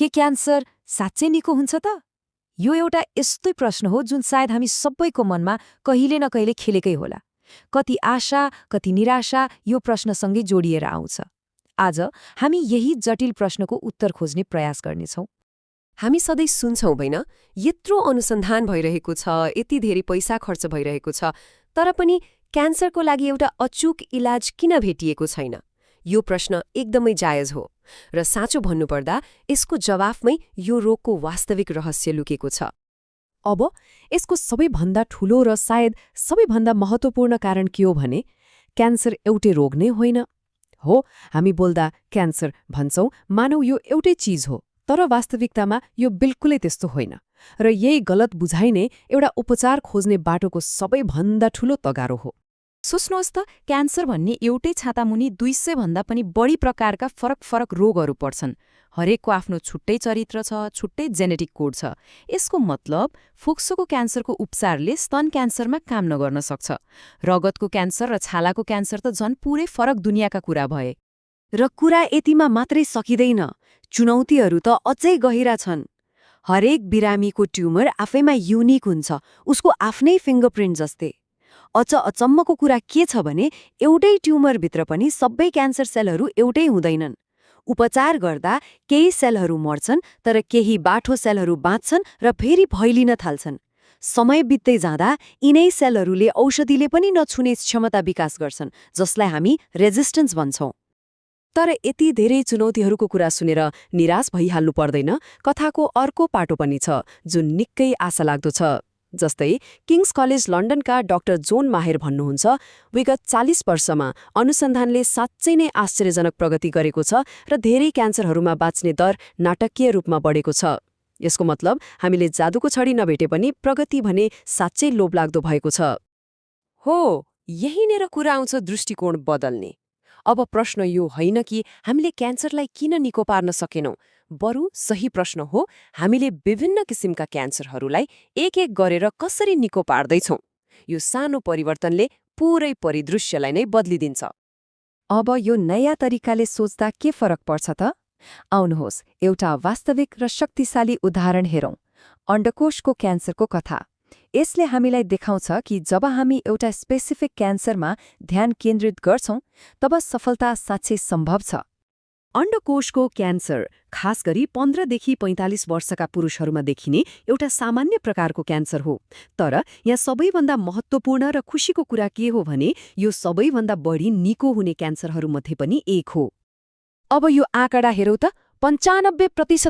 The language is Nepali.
के क्यान्सर साँच्चै निको हुन्छ त? यो एउटा यस्तै प्रश्न हो जुन सायद हामी सबैको मनमा कहिले न कहिले खेलेकै होला। कति आशा, कति निराशा यो प्रश्नसँगै जोडिएर आउँछ। आज हामी यही जटिल प्रश्नको उत्तर खोज्ने प्रयास गर्नेछौँ। हामी सधैँ सुन्छौँ होइन, यत्रो अनुसन्धान भइरहेको छ, यति धेरै पैसा खर्च भइरहेको छ, तर पनि क्यान्सरको लागि एउटा अचूक इलाज किन भेटिएको छैन? यो प्रश्न एकदमै जायज हो र साँचो भन्नुपर्दा यसको जवाफमै यो रोगको वास्तविक रहस्य लुकेको छ। अब यसको सबैभन्दा ठूलो र सायद सबैभन्दा महत्त्वपूर्ण कारण के हो भने क्यान्सर एउटै रोग नै होइन। हो, हामी बोल्दा क्यान्सर भन्छौँ मानौ यो एउटै चिज हो, तर वास्तविकतामा यो बिल्कुलै त्यस्तो होइन र यही गलत बुझाइ नै एउटा उपचार खोज्ने बाटोको सबैभन्दा ठूलो तगारो हो। सोच्नुहोस् त, क्यान्सर भन्ने एउटै छातामुनि 200 भन्दा पनि बढी प्रकारका फरक रोगहरू पर्छन्। हरेकको आफ्नो छुट्टै चरित्र छ, छुट्टै जेनेटिक कोड छ। यसको मतलब फोक्सोको क्यान्सरको उपचारले स्तन क्यान्सरमा काम नगर्न सक्छ। रगतको क्यान्सर र छालाको क्यान्सर त झन् पुरै फरक दुनियाँका कुरा भए। र कुरा यतिमा मात्रै सकिँदैन, चुनौतीहरू त अझै गहिरा छन्। हरेक बिरामीको ट्युमर आफैमा युनिक हुन्छ, उसको आफ्नै फिङ्गरप्रिन्ट जस्तै। अझ अचम्मको कुरा के छ भने एउटै ट्युमरभित्र पनि सबै क्यान्सर सेलहरू एउटै हुँदैनन्। उपचार गर्दा केही सेलहरू मर्छन्, तर केही बाठो सेलहरू बाँच्छन् र फेरि फैलिन थाल्छन्। समय बित्दै जाँदा यिनै सेलहरूले औषधिले पनि नछुने क्षमता विकास गर्छन्, जसलाई हामी रेजिस्टेन्स भन्छौँ। तर यति धेरै चुनौतीहरूको कुरा सुनेर निराश भइहाल्नु पर्दैन। कथाको अर्को पाटो पनि छ जुन निकै आशा लाग्दो छ। जस्तै किङ्स कलेज लन्डनका डाक्टर जोन माहेर भन्नुहुन्छ, विगत 40 वर्षमा अनुसन्धानले साँच्चै नै आश्चर्यजनक प्रगति गरेको छ र धेरै क्यान्सरहरूमा बाँच्ने दर नाटकीय रूपमा बढेको छ। यसको मतलब हामीले जादुको छडी नभेटे पनि प्रगति भने साँच्चै लोभलाग्दो भएको छ। हो, यहीँनिर कुरा आउँछ दृष्टिकोण बदल्ने। अब प्रश्न यो होइन कि हामीले क्यान्सरलाई किन निको पार्न सकेनौँ, बरु सही प्रश्न हो हामीले विभिन्न किसिमका क्यान्सरहरूलाई एक एक गरेर कसरी निको पार्दैछौँ। यो सानो परिवर्तनले पुरै परिदृश्यलाई नै बदलिदिन्छ। अब यो नयाँ तरिकाले सोच्दा के फरक पर्छ त? आउनुहोस् एउटा वास्तविक र शक्तिशाली उदाहरण हेरौँ। अण्डकोशको क्यान्सरको कथा। यसले हामीलाई देखाउँछ कि जब हामी एउटा स्पेसिफिक क्यान्सरमा ध्यान केन्द्रित गर्छौँ, तब सफलता साँच्चै सम्भव छ। अण्डकोशको क्यान्सर खास गरी 15 देखि 45 वर्षका पुरुषहरूमा देखिने एउटा सामान्य प्रकारको क्यान्सर हो। तर यहाँ सबैभन्दा महत्त्वपूर्ण र खुसीको कुरा के हो भने यो सबैभन्दा बढी निको हुने क्यान्सरहरूमध्ये पनि एक हो। अब यो आँकडा हेरौँ त, 95%